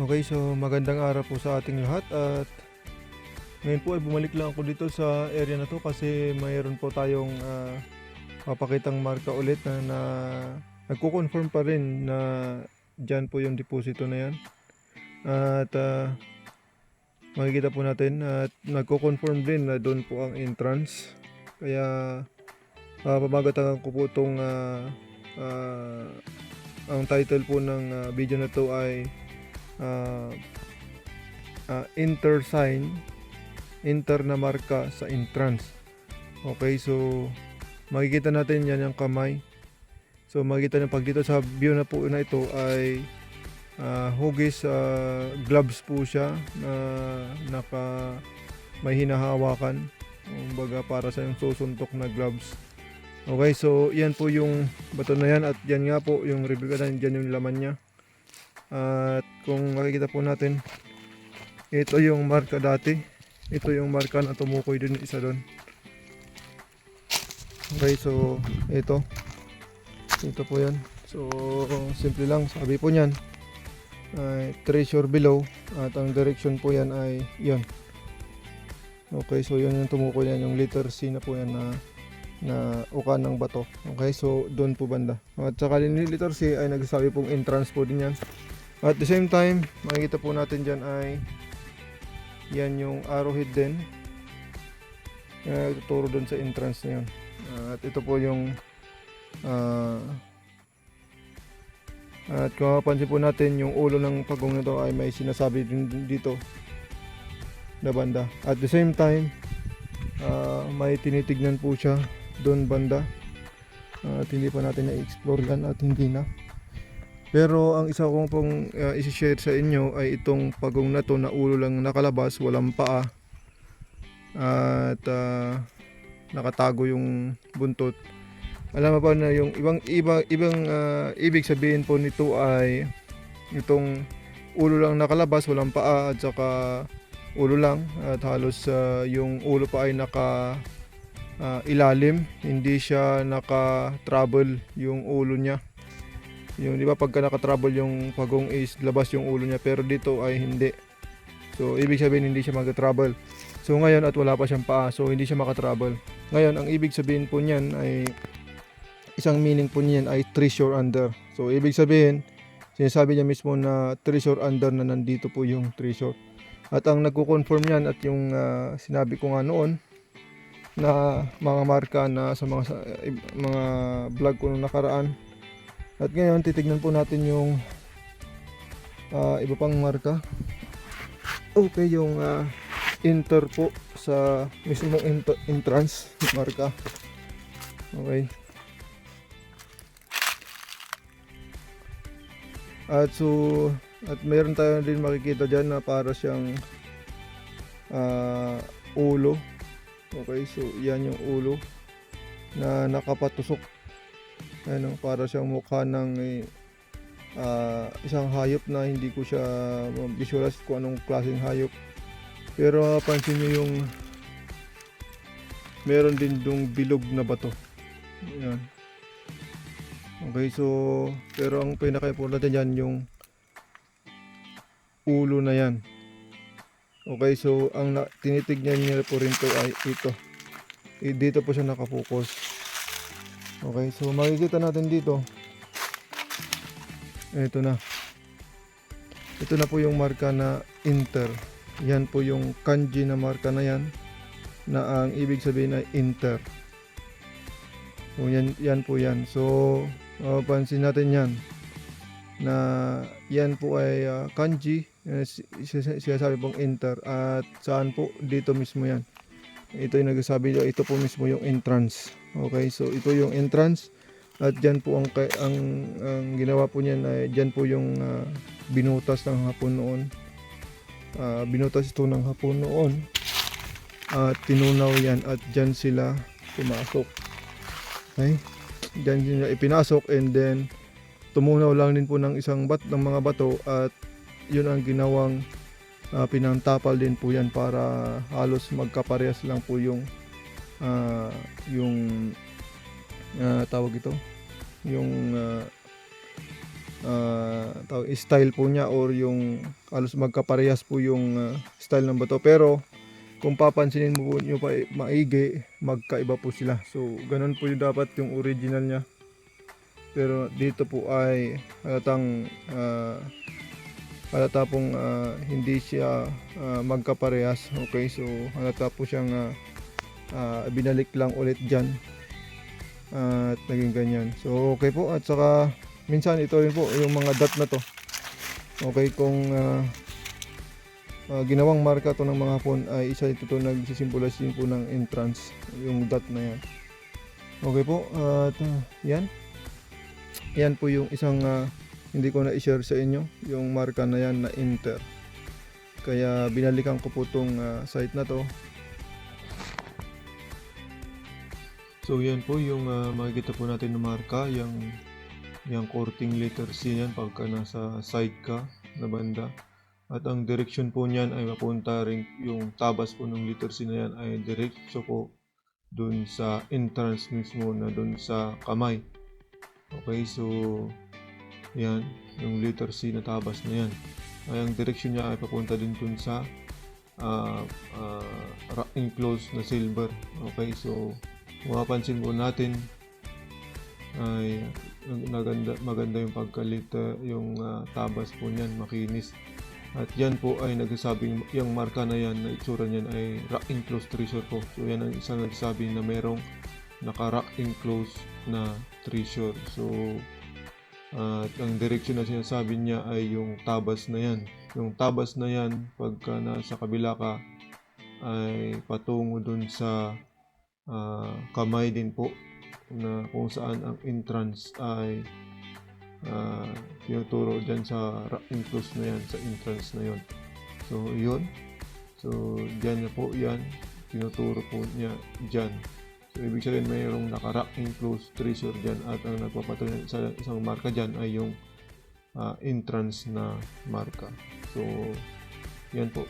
Okay, so magandang araw po sa ating lahat at ngayon po ay bumalik lang ako dito sa area na 'to kasi mayroon po tayong, papakitang marka ulit na nagko-confirm pa rin na diyan po yung deposito na 'yan at, makikita po natin at nagko-confirm din na do'n po ang entrance. Kaya, papapagatagan ko po 'tong, ah, ang title po ng, video na 'to ay, ah, enter sign. Enter na marka sa entrance. Okay, so makikita natin yan yung kamay. So makikita nyo pag dito sa view na po na ito ay hugis gloves po siya na may hinahawakan. Kumbaga para sa yung susuntok na gloves. Okay, so yan po yung bato na yan at yan nga po yung replica na dyan yung laman niya. At kung makikita po natin, ito yung marka dati. Ito yung marka na tumukoy din isa doon. Okay, so ito po yan. So simple lang, sabi po niyan ay treasure below at ang direction po yan ay yon. Okay, so yun yung tumukoy yan, yung letter C na po yan na uka ng bato. Okay, so doon po banda. At saka yung letter C ay nagsasabi pong entrance po din yan. At the same time, makikita po natin dyan ay yan yung arrowhead din. Tuturo doon sa entrance na yun. At ito po yung at kung mapapansin po natin yung ulo ng pagong na to ay may sinasabi din dito na banda. At the same time, may tinitignan po siya doon banda. At hindi pa natin na-explore yan at hindi na. Pero ang isa kong pong isi-share sa inyo ay itong pagong na to na ulo lang nakalabas, walang paa. At nakatago yung buntot. Alam mo ba na yung ibang ibig sabihin po nito ay itong ulo lang nakalabas, walang paa at saka ulo lang at halos yung ulo pa ay naka ilalim, hindi siya naka-travel yung ulo niya. Yung di ba pagka naka-travel yung pagong is labas yung ulo niya pero dito ay hindi. So ibig sabihin hindi siya mag-travel. So ngayon at wala pa siyang paa so hindi siya maka-travel. Ngayon ang ibig sabihin po niyan ay isang meaning po niyan ay treasure under. So ibig sabihin sinasabi niya mismo na treasure under na nandito po yung treasure. At ang nagko-confirm niyan at yung sinabi ko nga noon na mga marka na sa mga vlog ko nung nakaraan. At ngayon titignan po natin yung iba pang marka. Okay, yung enter po sa mismong entrance marka. Okay. At meron tayo din makikita dyan na para siyang ulo. Okay, so yan yung ulo na nakapatusok. Ano, para siyang mukha ng isang hayop na hindi ko siya visualize kung anong klaseng hayop. Pero pansin nyo yung meron din dong bilog na bato. Ayan. Okay, so pero ang pinaka-importante dyan yung ulo na yan. Okay, so ang tinitignan niya po rin to ay ito. Dito po siya nakapokus. Okay, so makikita natin dito. Ito na. Ito na po yung marka na enter. Yan po yung kanji na marka na yan. Na ang ibig sabihin ay enter. So yan po yan. So pansin natin yan. Na yan po ay kanji. Sinasabi pong enter. At saan po? Dito mismo yan. Ito yung nagsasabi, ito po mismo yung entrance. Okay, so ito yung entrance at diyan po ang ginawa po niyan ay diyan po yung binutas ng hapon noon. Binutas ito ng hapon noon at tinunaw yan at diyan sila pumasok. Okay? Diyan nila ipinasok and then tumunaw lang din po ng ng mga bato at yun ang ginawang pinantapal din po yan para halos magkaparehas lang po yung tawag ito yung style po niya, or yung halos magkaparehas po yung style ng bato. Pero kung papansinin mo po nyo pa maigi, magkaiba po sila. So ganun po yung dapat yung original niya. Pero dito po ay halata pong hindi siya magkaparehas. Okay, so halata po siyang binalik lang ulit dyan at naging ganyan. So okay po, at saka minsan ito rin po yung mga dot na to. Okay, kung ginawang marka to ng mga Hapon, ay isa ito nagsisimbolize din po ng entrance, yung dot na yan. Okay po, at yan po yung isang hindi ko na i-share sa inyo, yung marka na yan na enter. Kaya binalikan ko po tong site na to. So yan po yung makikita po natin na marka, yung korting letter C yan pagka nasa side ka na banda. At ang direksyon po niyan ay mapunta rin, yung tabas po ng letter C na yan ay diretso po dun sa entrance mismo na dun sa kamay. Okay, so yan, yung letter C na tabas na yan. Ay ang direksyon niya ay papunta din dun sa enclosed na silver. Okay, so mapapansin po natin ay maganda yung pagkalita, yung tabas po niyan, makinis. At yan po ay nagsasabing yung marka na yan, na itsura niyan ay rock enclosed treasure po. So yan ang isang nagsasabi na merong naka-rock enclosed na treasure. So ang direksyon na sinasabi niya ay yung tabas na yan. Yung tabas na yan, pagka nasa kabila ka, ay patungo dun sa kamay din po, na kung saan ang entrance ay tinuturo dyan sa enclosed na yan, sa entrance na yon. So yun, so dyan na po yan, tinuturo po niya dyan. So ibig sabihin mayroong naka-rock enclosed treasure dyan, at ang nagpapatunay sa isang marka dyan ay yung entrance na marka. So yan po,